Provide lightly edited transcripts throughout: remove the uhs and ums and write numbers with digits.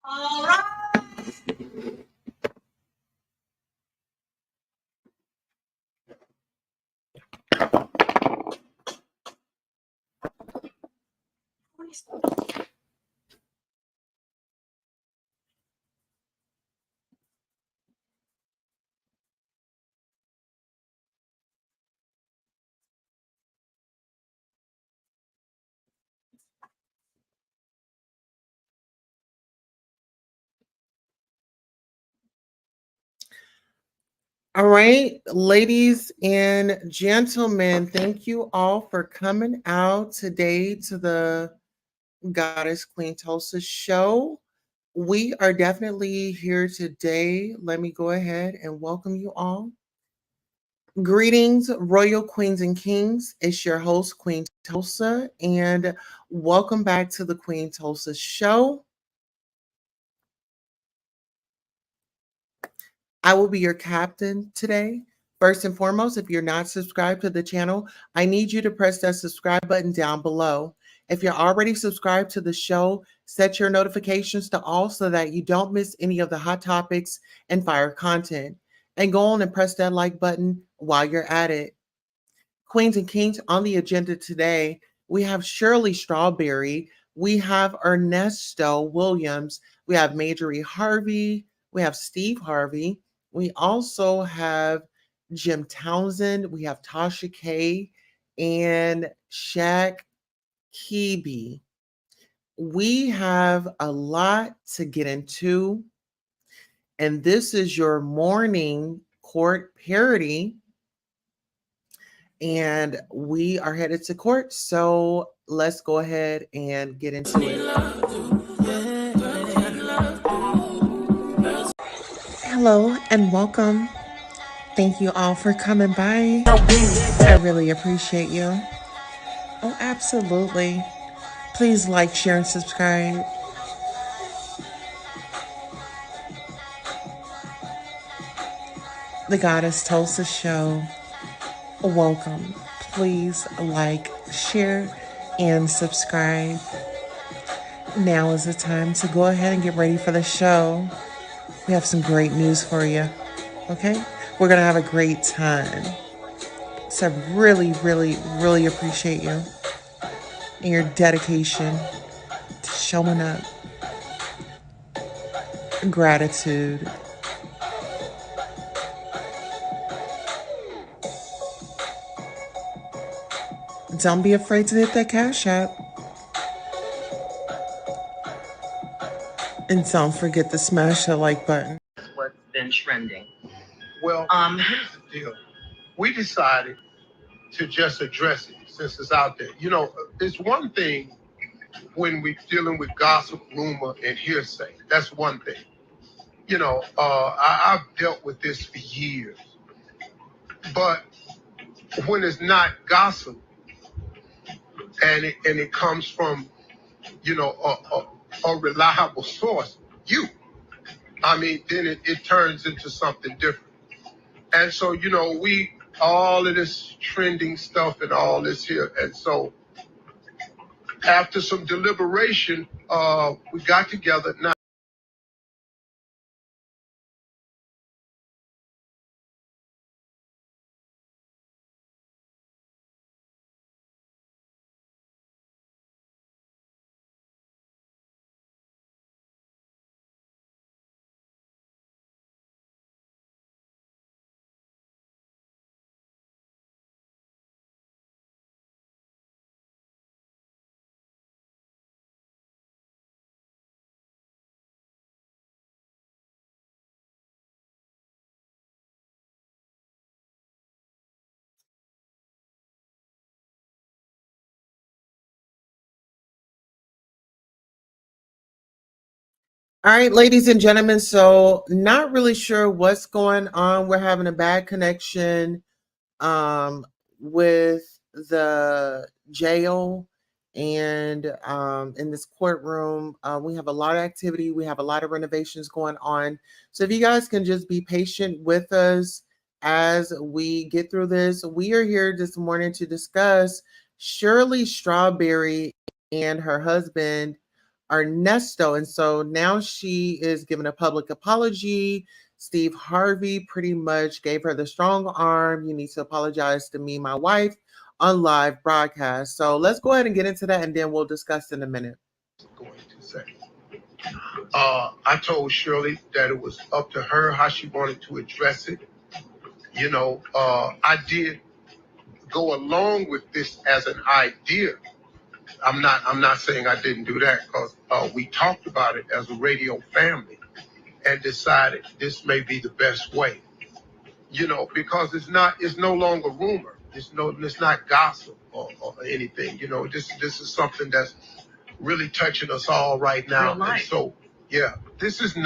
All right. All right, ladies and gentlemen, thank you all for coming out today to the Goddess Queen Tulsa show. We are definitely here today. Let me go ahead and welcome you all. Greetings, royal queens and kings. It's your host, Queen Tulsa, and welcome back to the Queen Tulsa show. I will be your captain today. First and foremost, if you're not subscribed to the channel, I need you to press that subscribe button down below. If you're already subscribed to the show, set your notifications to all so that you don't miss any of the hot topics and fire content. And go on and press that like button while you're at it. Queens and Kings on the agenda today, we have Shirley Strawberry, we have Ernesto Williams, we have Majorie Harvey, we have Steve Harvey, we also have Jim Townsend, we have TASHAK, and Shaq Kebe. We have a lot to get into, and this is your morning court parody. And we are headed to court. So let's go ahead and get into it. Hello and welcome. Thank you all for coming by. I really appreciate you. Oh, absolutely. Please like, share, and subscribe. The Goddess Tulsa Show. Welcome. Please like, share, and subscribe. Now is the time to go ahead and get ready for the show. We have some great news for you. Okay? We're going to have a great time. So I really, really, really appreciate you and your dedication to showing up. Gratitude. Don't be afraid to hit that Cash App. And don't forget to smash the like button. What's been trending? Well, here's the deal. We decided to just address it since it's out there. You know, it's one thing when we're dealing with gossip, rumor, and hearsay. That's one thing. You know, I've dealt with this for years. But when it's not gossip and it comes from, you know, a reliable source, then it turns into something different. And so, you know, all of this trending stuff and all this here. And so after some deliberation, we got together. Now, All right, ladies and gentlemen. So not really sure what's going on. We're having a bad connection with the jail and in this courtroom. We have a lot of activity. We have a lot of renovations going on. So if you guys can just be patient with us as we get through this. We are here this morning to discuss Shirley Strawberry and her husband, Ernesto. And so now she is giving a public apology. Steve Harvey pretty much gave her the strong arm. You need to apologize to me, my wife, on live broadcast. So let's go ahead and get into that, and then we'll discuss in a minute. Going to say, I told Shirley that it was up to her how she wanted to address it. You know, I did go along with this as an idea. I'm not saying I didn't do that, because we talked about it as a radio family and decided this may be the best way. You know, because it's no longer rumor. It's not gossip or anything. You know, this is something that's really touching us all right now. And so, yeah, this is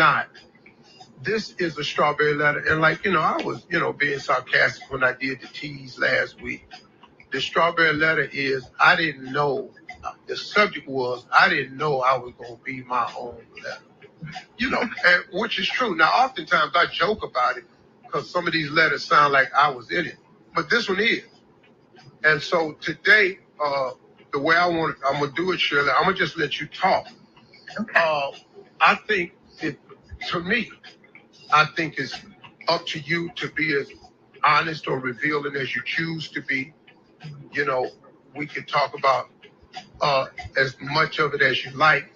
a strawberry letter. And like, you know, I was, you know, being sarcastic when I did the tease last week. The strawberry letter is, I didn't know, the subject was, I didn't know I was going to be my own letter. You know, and, which is true. Now, oftentimes I joke about it because some of these letters sound like I was in it. But this one is. And so today, the way I'm going to do it, Shirley, I'm going to just let you talk. Okay. I think to me, I think it's up to you to be as honest or revealing as you choose to be. You know, we can talk about as much of it as you like.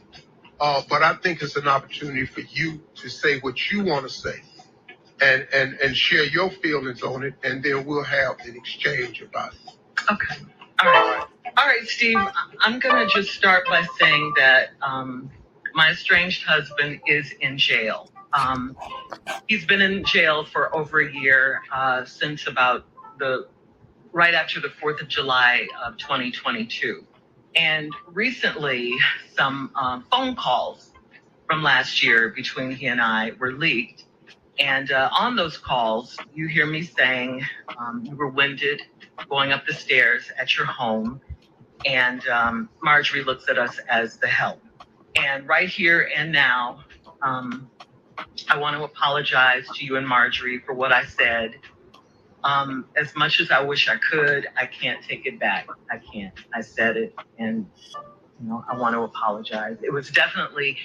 But I think it's an opportunity for you to say what you want to say and share your feelings on it, and then we'll have an exchange about it. Okay. All right, Steve, I'm going to just start by saying that my estranged husband is in jail. He's been in jail for over a year, since about right after the 4th of July of 2022. And recently, some phone calls from last year between he and I were leaked. And on those calls, you hear me saying you were winded going up the stairs at your home, and Marjorie looks at us as the help. And right here and now, I want to apologize to you and Marjorie for what I said. As much as I wish I could, I can't take it back. I can't. I said it, and you know, I want to apologize. It was definitely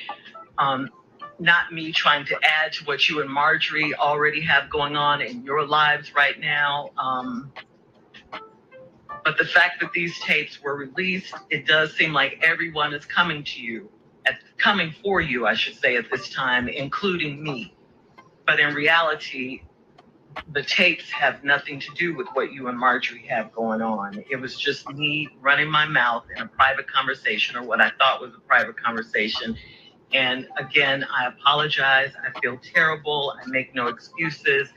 not me trying to add to what you and Marjorie already have going on in your lives right now. But the fact that these tapes were released, it does seem like everyone is coming for you, I should say, at this time, including me. But in reality, the tapes have nothing to do with what you and Marjorie have going on. It was just me running my mouth in a private conversation, or what I thought was a private conversation. And again, I apologize. I feel terrible. I make no excuses.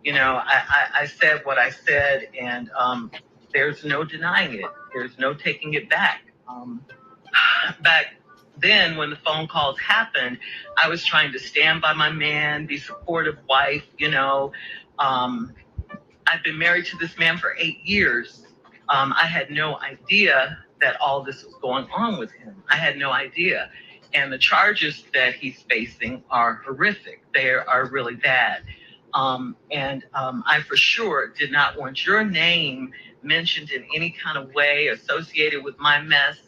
You know, I said what I said, and there's no denying it. There's no taking it back. Back then, when the phone calls happened, I was trying to stand by my man, be supportive wife, you know. I've been married to this man for 8 years. I had no idea that all this was going on with him. I had no idea. And the charges that he's facing are horrific. They are really bad. And I for sure did not want your name mentioned in any kind of way associated with my mess.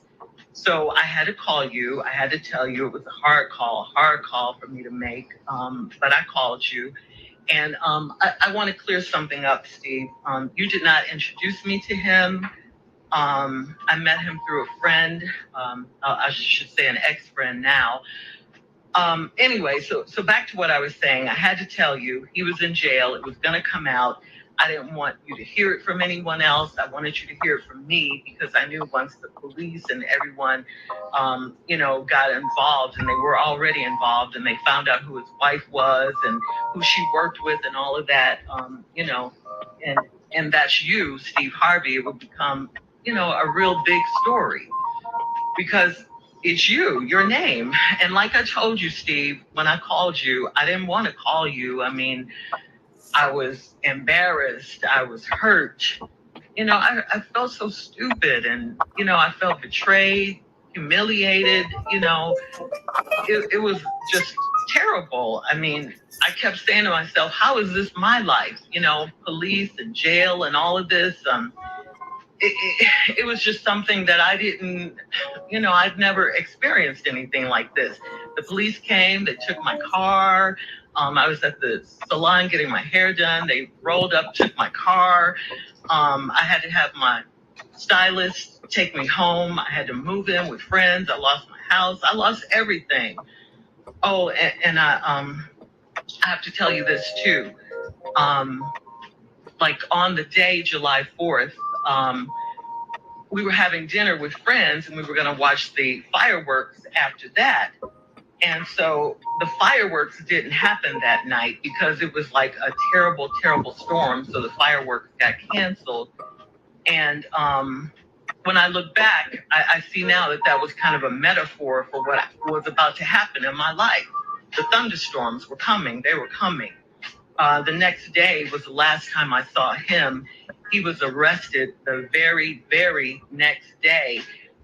So I had to call you. I had to tell you it was a hard call for me to make. But I called you. And I want to clear something up, Steve. You did not introduce me to him. I met him through a friend. I should say an ex-friend now. Anyway, so back to what I was saying. I had to tell you, he was in jail. It was going to come out. I didn't want you to hear it from anyone else. I wanted you to hear it from me, because I knew once the police and everyone, you know, got involved, and they were already involved, and they found out who his wife was and who she worked with and all of that, you know, and that's you, Steve Harvey, it would become, you know, a real big story, because it's your name. And like I told you, Steve, when I called you, I didn't want to call you. I mean, I was embarrassed. I was hurt. You know, I felt so stupid, and, you know, I felt betrayed, humiliated. You know, it was just terrible. I mean, I kept saying to myself, how is this my life? You know, police and jail and all of this. it was just something that I didn't, I'd never experienced anything like this. The police came, they took my car. I was at the salon getting my hair done. They rolled up, took my car. I had to have my stylist take me home. I had to move in with friends. I lost my house. I lost everything. Oh, and I have to tell you this too. Like on the day, July 4th, we were having dinner with friends and we were going to watch the fireworks after that. And so the fireworks didn't happen that night because it was like a terrible, terrible storm. So the fireworks got canceled. And when I look back, I see now that that was kind of a metaphor for what was about to happen in my life. The thunderstorms were coming. They were coming. The next day was the last time I saw him. He was arrested the very, very next day.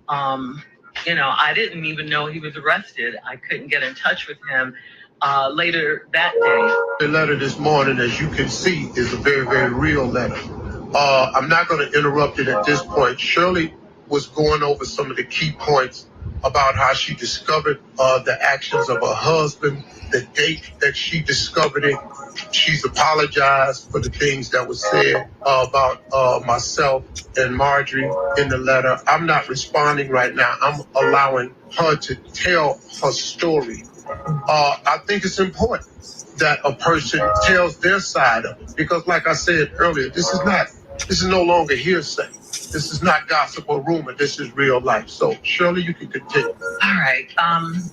I didn't even know he was arrested. I couldn't get in touch with him later that day. The letter this morning, as you can see, is a very, very real letter. I'm not going to interrupt it at this point. Shirley was going over some of the key points about how she discovered the actions of her husband, the date that she discovered it. She's apologized for the things that were said about myself and Marjorie in the letter. I'm not responding right now. I'm allowing her to tell her story. I think it's important that a person tells their side of it because, like I said earlier, this is no longer hearsay. This is not gossip or rumor. This is real life. So, Shirley, you can continue. All right.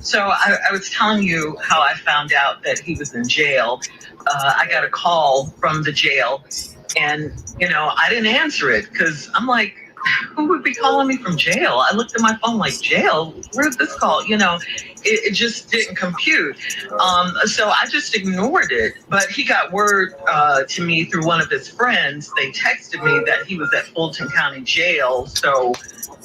So I was telling you how I found out that he was in jail. I got a call from the jail, and, I didn't answer it because I'm like, who would be calling me from jail? I looked at my phone like, jail? Where's this call? It just didn't compute. So I just ignored it. But he got word to me through one of his friends. They texted me that he was at Fulton County Jail. So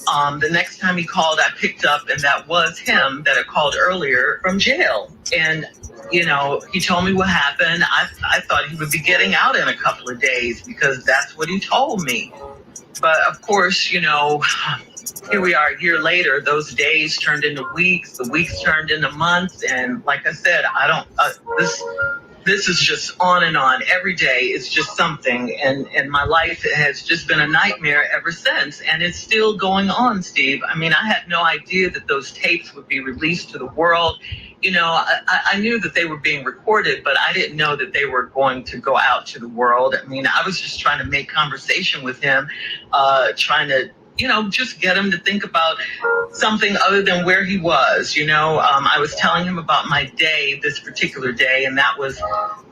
the next time he called, I picked up, and that was him that had called earlier from jail. And he told me what happened. I thought he would be getting out in a couple of days because that's what he told me. But of course, here we are a year later. Those days turned into weeks. The weeks turned into months. And like I said, this is just on and on. Every day it's just something. And my life has just been a nightmare ever since. And it's still going on, Steve. I mean, I had no idea that those tapes would be released to the world. I knew that they were being recorded, but I didn't know that they were going to go out to the world. I mean, I was just trying to make conversation with him, trying to, just get him to think about something other than where he was. I was telling him about my day, this particular day, and that was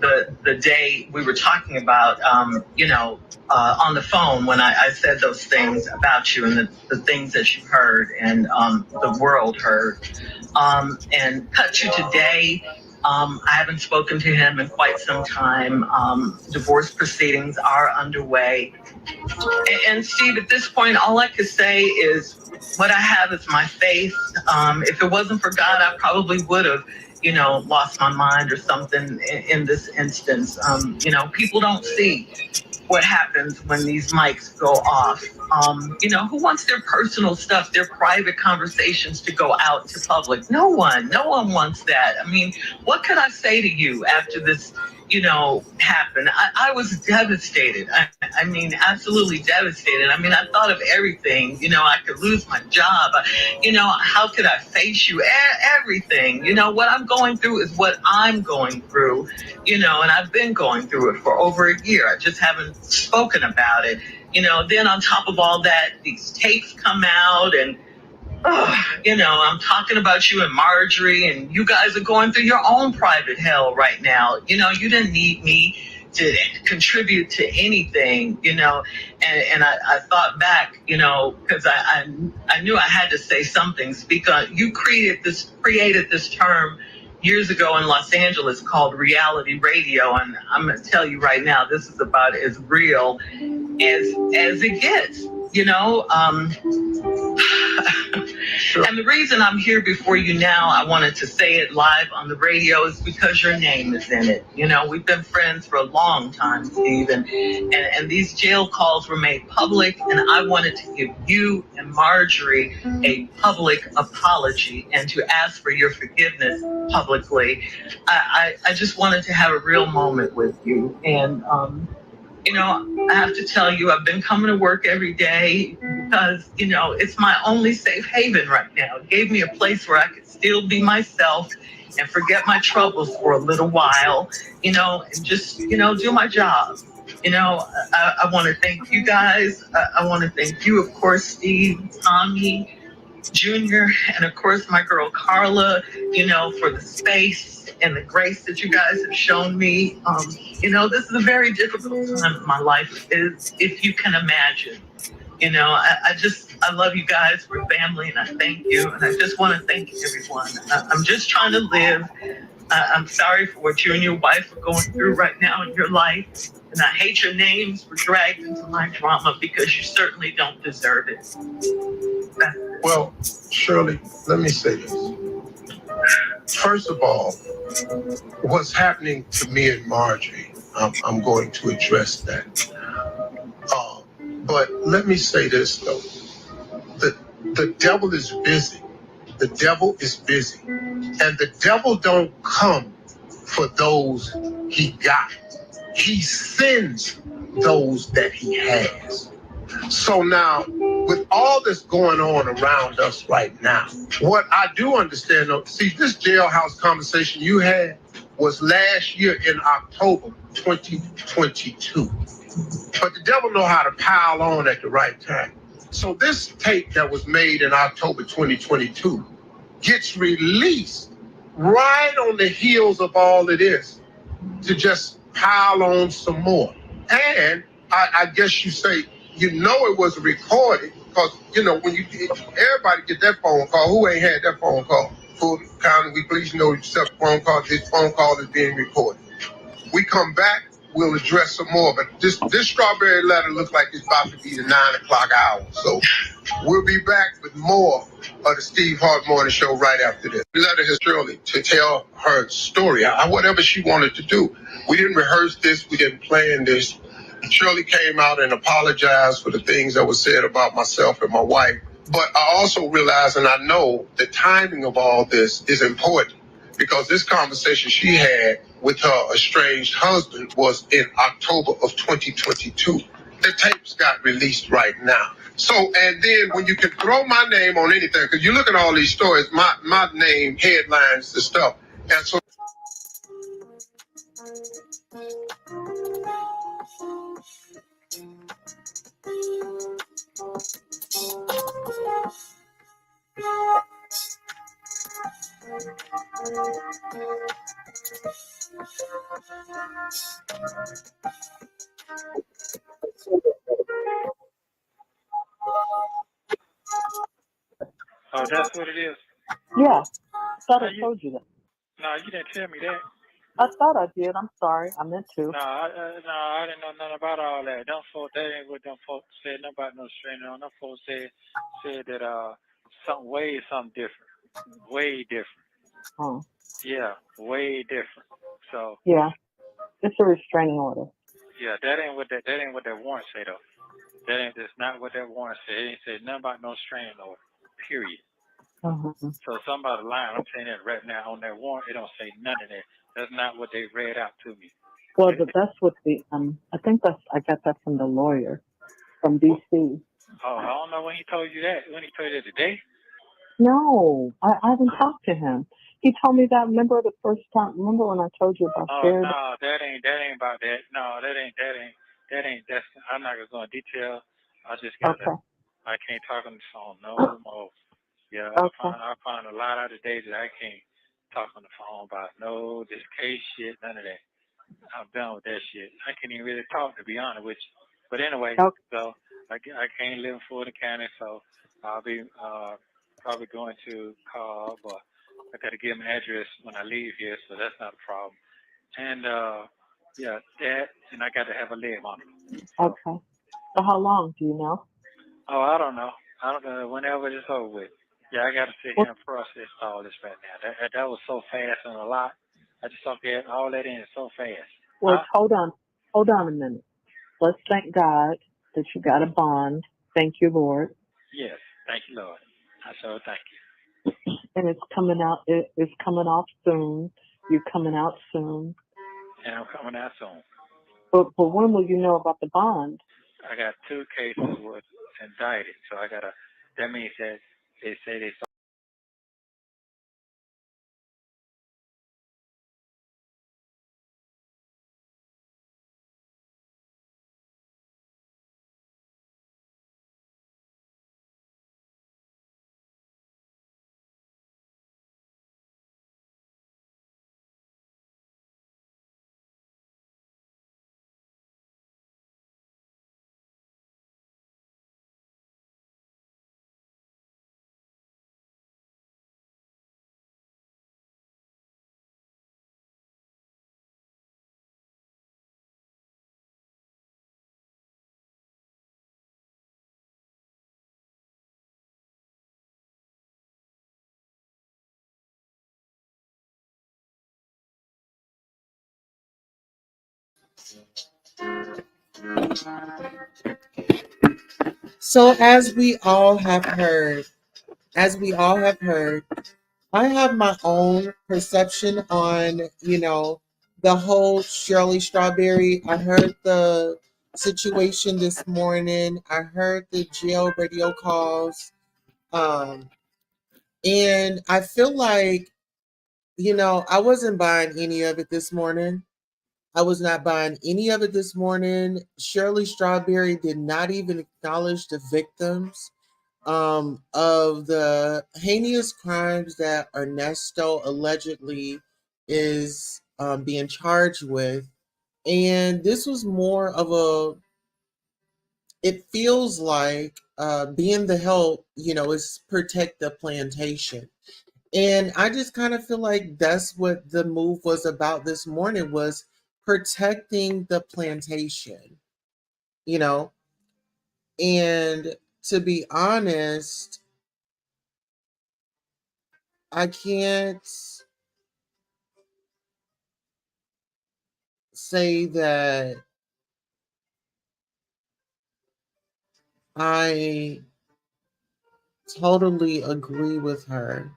the day we were talking about, on the phone when I said those things about you and the things that you heard and the world heard. And cut to today, I haven't spoken to him in quite some time. Divorce proceedings are underway. And Steve, at this point, all I could say is what I have is my faith. If it wasn't for God, I probably would have, lost my mind or something in this instance. People don't see what happens when these mics go off. Who wants their personal stuff, their private conversations to go out to public? No one wants that. I mean, what could I say to you after this, happened? I was devastated. I mean, absolutely devastated. I mean, I thought of everything, I could lose my job. How could I face you? Everything, what I'm going through is what I'm going through, and I've been going through it for over a year. I just haven't spoken about it. Then on top of all that, these tapes come out and, I'm talking about you and Marjorie, and you guys are going through your own private hell right now. You didn't need me to contribute to anything, and I thought back, because I knew I had to say something, speak on. You created this term years ago in Los Angeles called reality radio, and I'm going to tell you right now, this is about as real as it gets. Sure. And the reason I'm here before you now, I wanted to say it live on the radio, is because your name is in it. You know, we've been friends for a long time, Steve, and these jail calls were made public, and I wanted to give you and Marjorie a public apology and to ask for your forgiveness publicly. I just wanted to have a real moment with you. And, you know, I have to tell you, I've been coming to work every day because, you know, it's my only safe haven right now. It gave me a place where I could still be myself and forget my troubles for a little while, you know, and just, you know, do my job. You know, I want to thank you guys. I want to thank you, of course, Steve, Tommy, Junior, and of course my girl Carla, you know, for the space and the grace that you guys have shown me. You know, this is a very difficult time in my life, if you can imagine. You know, I love you guys. We're family, and I thank you. And I just want to thank everyone. I'm just trying to live. I'm sorry for what you and your wife are going through right now in your life. And I hate your names were dragged into my drama because you certainly don't deserve it. Well, Shirley, let me say this. First of all, what's happening to me and Marjorie, I'm going to address that. But let me say this, though. The devil is busy. The devil is busy. And the devil don't come for those he got. He sends those that he has. So now, with all this going on around us right now, what I do understand, though, see, this jailhouse conversation you had was last year in October 2022. But the devil know how to pile on at the right time. So this tape that was made in October 2022 gets released right on the heels of all of this to just pile on some more. And I guess you say, you know, it was recorded because, you know, when everybody get that phone call, who ain't had that phone call? Full county, we please know yourself phone call. This phone call is being recorded. We come back, we'll address some more. But this strawberry letter looks like it's about to be the 9 o'clock hour. So we'll be back with more of the Steve Harvey Morning Show right after this. We let her Shirley to tell her story, whatever she wanted to do. We didn't rehearse this. We didn't plan this. Shirley came out and apologized for the things that were said about myself and my wife. But I also realize, and I know the timing of all this is important because this conversation she had with her estranged husband was in October of 2022. The tapes got released right now. So, and then when you can throw my name on anything, because you look at all these stories, my name headlines the stuff. And so Oh, that's what it is? Yeah, I thought I told you that. No, you didn't tell me that. I thought I did. I'm sorry. I meant to. No, I didn't know nothing about all that. Them folks, that ain't what them folks said. Nothing about no strainer. Them folks said that something different, way different. Oh. Yeah, way different. So yeah, it's a restraining order. Yeah, that ain't what that warrant say though. That's not what that warrant said. It ain't said nothing about no strain order. Period. Mm-hmm. So somebody lying. I'm saying that right now on that warrant. It don't say none of that. That's not what they read out to me. Well, that's what I think I got that from the lawyer from D.C. Oh, I don't know when he told you that. When he told you that today? No, I haven't talked to him. He told me that. Remember the first time? Remember when I told you about Shirley? No, that ain't about that. No, that ain't. That's. I'm not gonna go in detail. I just got. Okay. I can't talk on the phone no more. Yeah, okay. I find a lot of the days that I can't talk on the phone about this case shit, none of that. I'm done with that shit. I can't even really talk, to be honest with you. But anyway, So I can't live in Fulton County, so I'll be probably going to call, but I got to give him an address when I leave here, so that's not a problem. And that, and I got to have a leg on it. So. Okay. So how long do you know? Oh, I don't know. Whenever it's over with. Yeah, I got to sit here and process all this right now. That was so fast and a lot. I just took all that in so fast. Well, Huh? hold on a minute. Let's thank God that you got a bond. Thank you, Lord. Yes. Thank you, Lord. I so thank you. And it's coming out. It's coming off soon. You're coming out soon. And I'm coming out soon. But when will you know about the bond? I got 2 cases was indicted, so I gotta. That means that they say they. So as we all have heard, I have my own perception on, the whole Shirley Strawberry. I heard the situation this morning. I heard the jail radio calls. Um, and I feel like, I wasn't buying any of it this morning. I was not buying any of it this morning. Shirley Strawberry did not even acknowledge the victims of the heinous crimes that Ernesto allegedly is being charged with. And this was more of it feels like being the help, is protect the plantation. And I just kind of feel like that's what the move was about this morning, was protecting the plantation, you know. And to be honest, I can't say that I totally agree with her.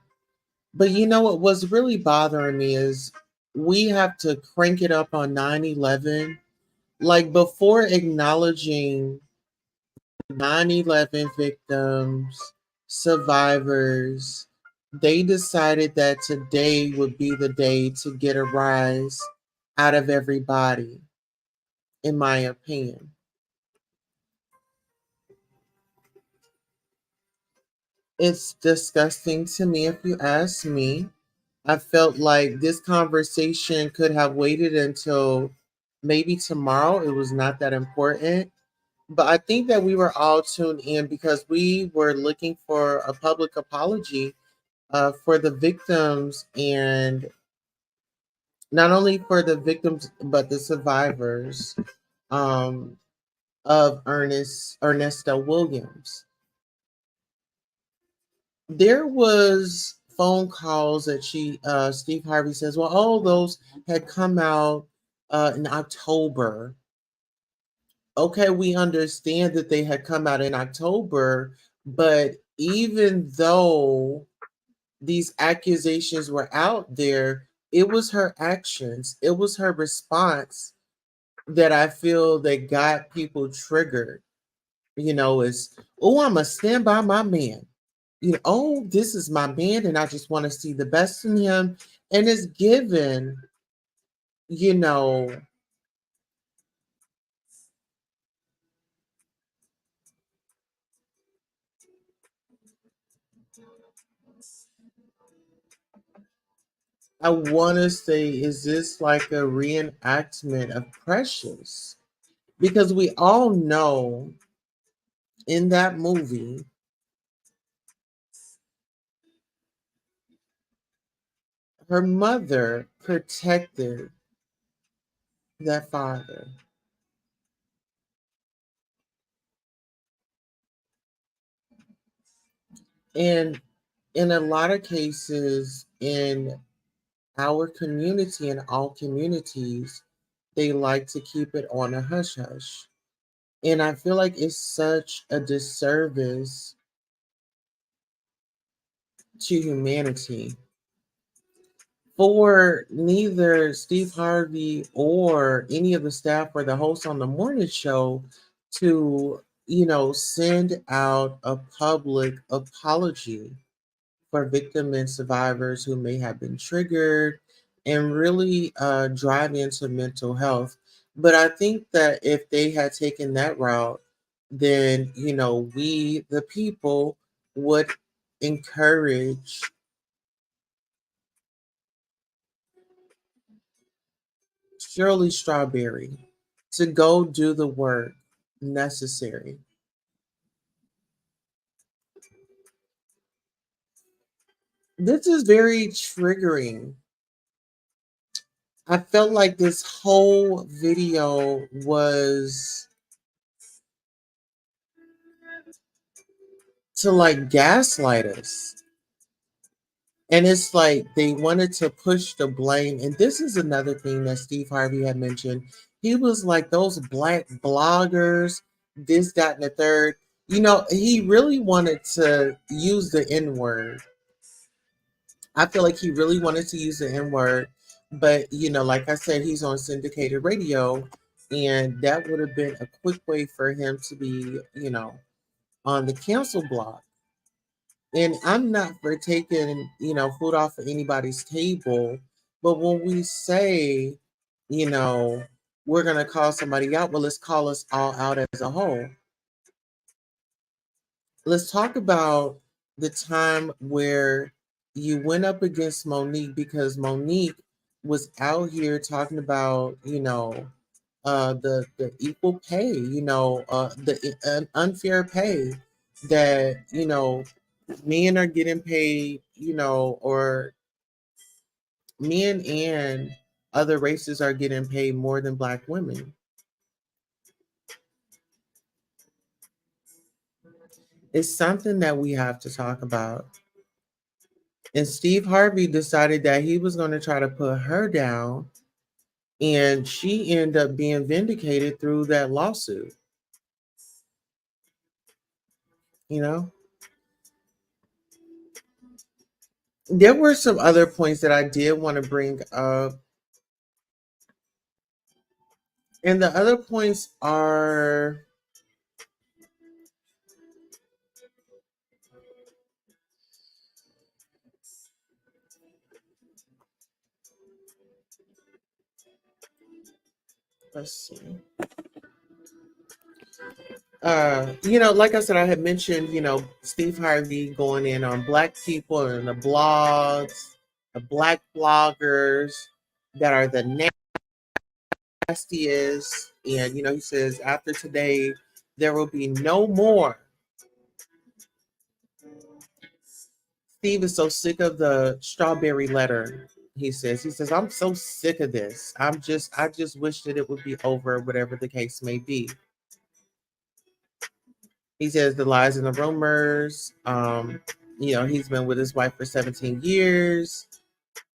But you know what was really bothering me is we have to crank it up on 9/11. Like before acknowledging 9/11 victims, survivors, they decided that today would be the day to get a rise out of everybody, in my opinion. It's disgusting to me, if you ask me. I felt like this conversation could have waited until maybe tomorrow. It was not that important. But I think that we were all tuned in because we were looking for a public apology for the victims, and not only for the victims, but the survivors um, of Ernesto Williams. There was phone calls that Steve Harvey says, well, all those had come out in October. Okay, we understand that they had come out in October, but even though these accusations were out there, it was her actions, it was her response that I feel that got people triggered. Is, oh, I'm going to stand by my man. Oh, this is my man, and I just want to see the best in him. And it's given, you know, I want to say, is this like a reenactment of Precious? Because we all know in that movie, her mother protected that father. And in a lot of cases in our community and all communities, they like to keep it on a hush hush. And I feel like it's such a disservice to humanity for neither Steve Harvey or any of the staff or the hosts on the morning show to, send out a public apology for victims and survivors who may have been triggered and really drive into mental health. But I think that if they had taken that route, then, we, the people, would encourage Shirley Strawberry to go do the work necessary. This is very triggering. I felt like this whole video was to like gaslight us. And it's like they wanted to push the blame. And this is another thing that Steve Harvey had mentioned. He was like, those black bloggers, this, that, and the third. He really wanted to use the N word. I feel like he really wanted to use the N word. But, like I said, he's on syndicated radio. And that would have been a quick way for him to be, on the cancel block. And I'm not for taking, food off of anybody's table. But when we say, you know, we're going to call somebody out, well, let's call us all out as a whole. Let's talk about the time where you went up against Monique because Monique was out here talking about, the equal pay, the unfair pay that, men are getting paid, or men and other races are getting paid more than Black women. It's something that we have to talk about. And Steve Harvey decided that he was going to try to put her down, and she ended up being vindicated through that lawsuit. You know, there were some other points that I did want to bring up. And the other points are, let's see. Like I said, I had mentioned, Steve Harvey going in on Black people and the blogs, the Black bloggers that are the nastiest. And, he says, after today, there will be no more. Steve is so sick of the strawberry letter. He says, I'm so sick of this. I just wish that it would be over, whatever the case may be. He says the lies and the rumors. He's been with his wife for 17 years.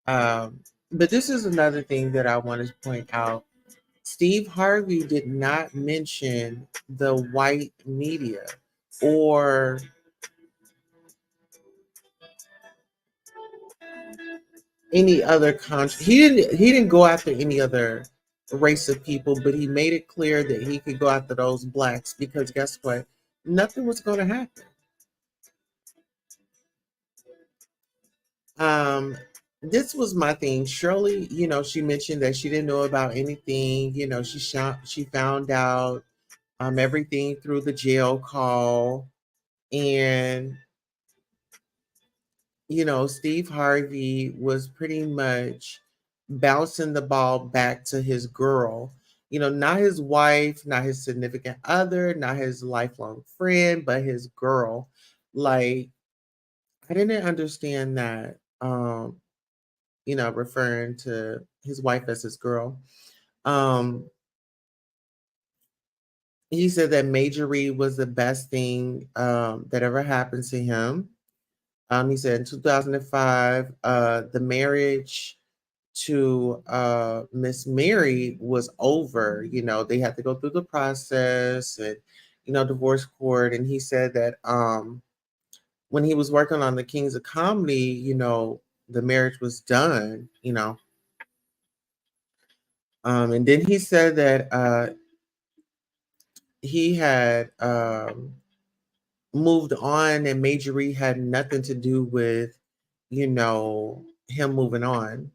But this is another thing that I want to point out. Steve Harvey did not mention the white media or any other country. He didn't go after any other race of people, but he made it clear that he could go after those Blacks because guess what? Nothing was going to happen. This was my thing. Shirley, she mentioned that she didn't know about anything. She found out everything through the jail call. And Steve Harvey was pretty much bouncing the ball back to his girl. Not his wife, not his significant other, not his lifelong friend, but his girl. Like, I didn't understand that. Referring to his wife as his girl. He said that Majorie was the best thing that ever happened to him. He said in 2005, the marriage to Miss Mary was over. You know, they had to go through the process and, you know, divorce court. And he said that when he was working on the Kings of Comedy, you know, the marriage was done, you know. And then he said that he had moved on and Majorie had nothing to do with, you know, him moving on.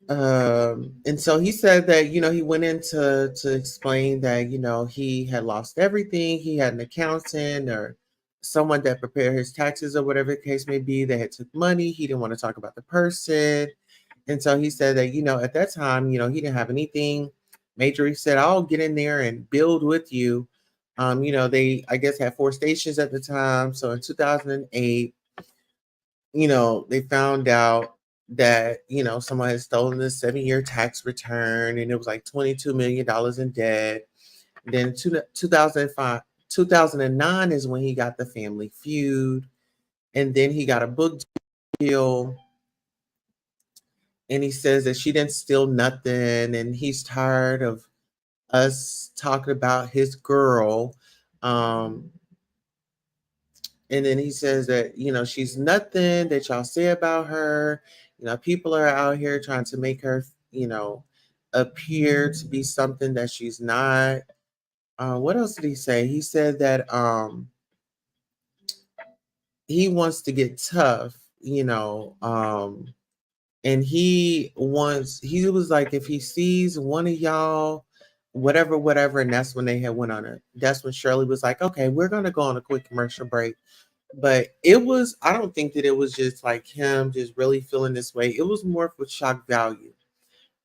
And so he said that, you know, he went in to explain that, you know, he had lost everything. He had an accountant or someone that prepared his taxes or whatever the case may be that had took money. He didn't want to talk about the person. And so he said that, you know, at that time, you know, he didn't have anything. Major said, I'll get in there and build with you. You know, they, I guess, had 4 stations at the time. So in 2008, you know, they found out that, you know, someone had stolen the 7-year tax return and it was like $22 million in debt. Then 2005, 2009 is when he got the Family Feud. And then he got a book deal. And he says that she didn't steal nothing. And he's tired of us talking about his girl. Um, And then he says that, you know, she's nothing that y'all say about her. You know, people are out here trying to make her, you know, appear to be something that she's not. What else did he say? He said that he wants to get tough, you know, and he was like, if he sees one of y'all, whatever, and that's when they had went on it. That's when Shirley was like, okay, we're gonna go on a quick commercial break. But it was, I don't think that it was just like him just really feeling this way. It was more for shock value.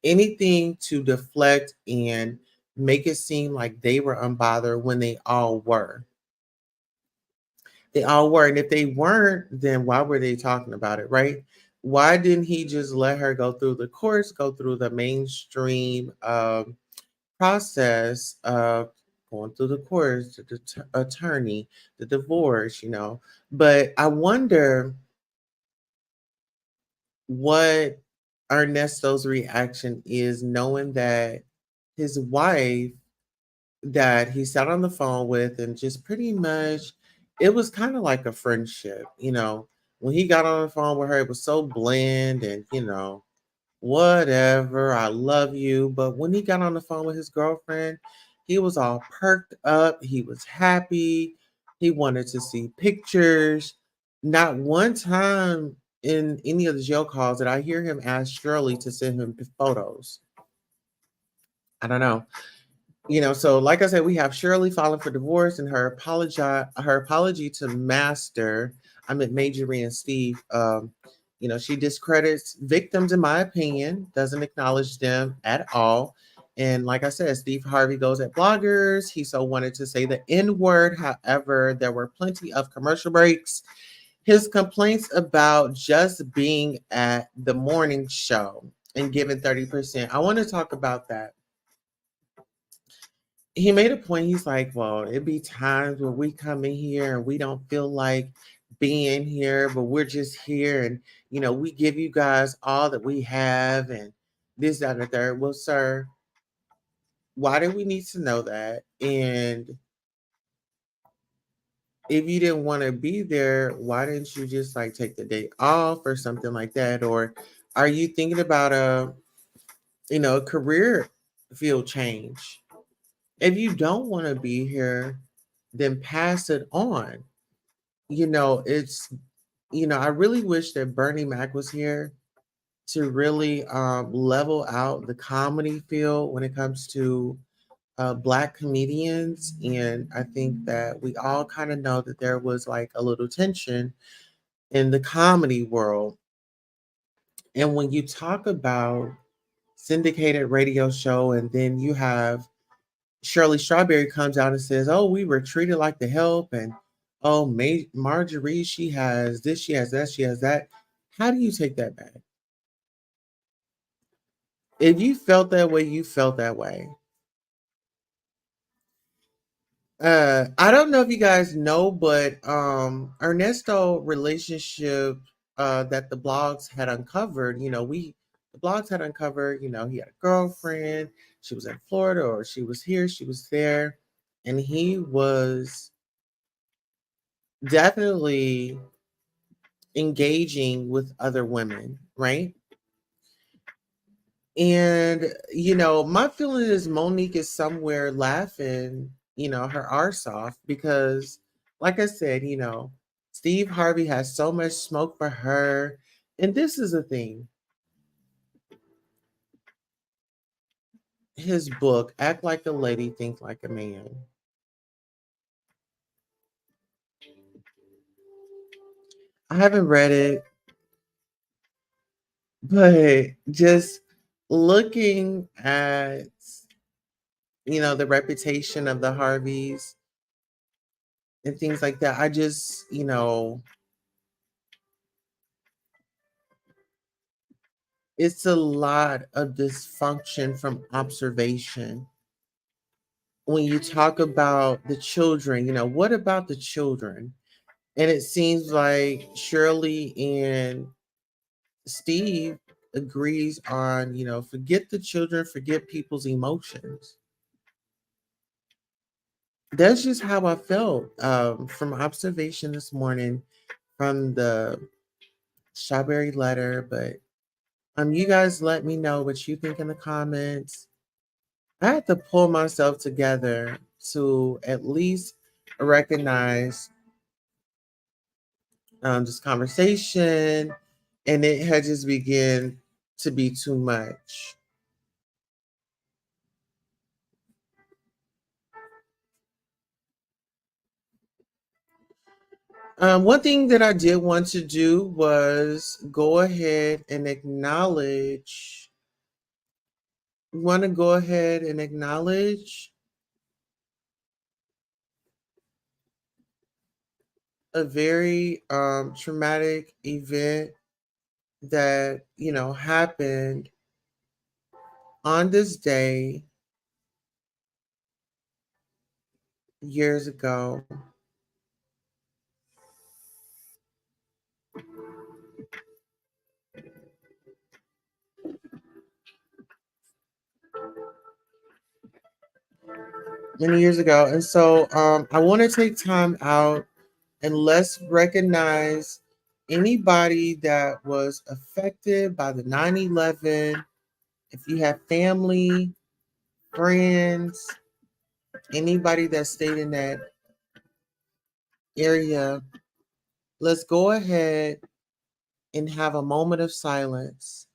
Anything to deflect and make it seem like they were unbothered when they all were. They all were. And if they weren't, then why were they talking about it, right? Why didn't he just let her go through the course, go through the mainstream process of going through the course, the attorney, the divorce, you know? But I wonder what Ernesto's reaction is knowing that his wife that he sat on the phone with and just pretty much it was kind of like a friendship, you know. When he got on the phone with her, it was so bland and, you know, whatever, I love you. But when he got on the phone with his girlfriend, he was all perked up. He was happy. He wanted to see pictures. Not one time in any of the jail calls did I hear him ask Shirley to send him photos. I don't know. You know, so like I said, we have Shirley filing for divorce and her apology to Master. I meant Majorie and Steve. You know, she discredits victims, in my opinion, doesn't acknowledge them at all. And like I said, Steve Harvey goes at bloggers. He so wanted to say the N word. However, there were plenty of commercial breaks. His complaints about just being at the morning show and giving 30%. I want to talk about that. He made a point. He's like, well, it'd be times where we come in here and we don't feel like being here, but we're just here. And, you know, we give you guys all that we have and this, that, and the third. Well, sir, why do we need to know that? And if you didn't want to be there, why didn't you just like take the day off or something like that? Or are you thinking about you know, a career field change? If you don't want to be here, then pass it on. You know, you know, I really wish that Bernie Mac was here to really level out the comedy field when it comes to Black comedians. And I think that we all kind of know that there was like a little tension in the comedy world. And when you talk about syndicated radio show, and then you have Shirley comes out and says, "Oh, we were treated like the help," and "Oh, Marjorie, she has this, she has that, she has that." How do you take that back? If you felt that way, you felt that way. I don't know if you guys know, but Ernesto relationship that the blogs had uncovered, the blogs had uncovered, he had a girlfriend, she was in Florida or she was here, she was there, and he was definitely engaging with other women, right? And my feeling is Monique is somewhere laughing, her arse off because, like I said, Steve Harvey has so much smoke for her. And this is the thing. His book, Act Like a Lady, Think Like a Man. I haven't read it, but just looking at, the reputation of the Harveys and things like that, I just, it's a lot of dysfunction from observation. When you talk about the children, what about the children? And it seems like Shirley and Steve agrees on, forget the children, forget people's emotions. That's just how I felt from observation this morning from the strawberry letter. But you guys let me know what you think in the comments. I had to pull myself together to at least recognize this conversation, and it had just begun to be too much. One thing that I did want to do was go ahead and acknowledge. Want to go ahead and acknowledge a very traumatic event that happened on this day years ago. Many years ago. And so I want to take time out and let's recognize anybody that was affected by the 9/11. If you have family, friends, anybody that stayed in that area, let's go ahead and have a moment of silence.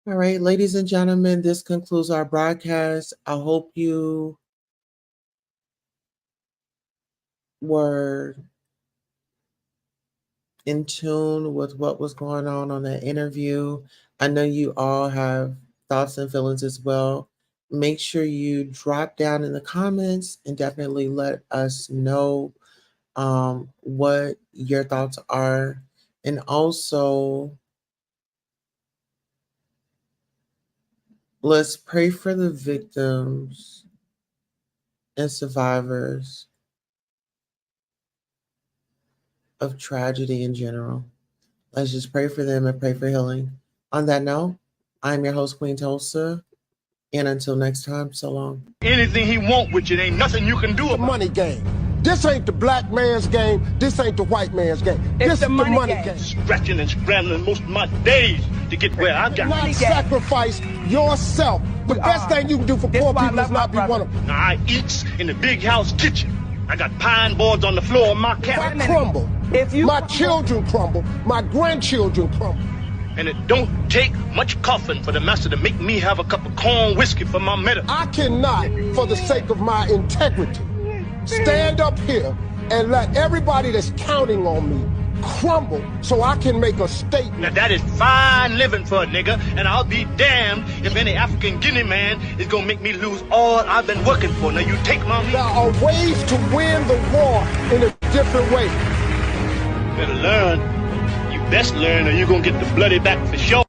All right, ladies and gentlemen, this concludes our broadcast. I hope you were in tune with what was going on that interview. I know you all have thoughts and feelings as well. Make sure you drop down in the comments and definitely let us know what your thoughts are. And also, let's pray for the victims and survivors of tragedy in general. Let's just pray for them and pray for healing. On that note, I'm your host, Queen Tulsa. And until next time, so long. Anything he want with you, ain't nothing you can do about it. Money game. This ain't the black man's game. This ain't the white man's game. This is the money game. Scratching and scrambling most of my days to get where I got. Not sacrifice yourself. The best thing you can do for poor people is not be one of them. Now, I eats in the big house kitchen. I got pine boards on the floor of my cabin. I crumble. My children crumble. My grandchildren crumble. And it don't take much coughing for the master to make me have a cup of corn whiskey for my medicine. I cannot, for the sake of my integrity, stand up here and let everybody that's counting on me crumble so I can make a statement. Now that is fine living for a nigga, and I'll be damned if any African Guinea man is gonna make me lose all I've been working for. Now you take my There are ways to win the war in a different way. better learn. You best learn or you're gonna get the bloody back for sure.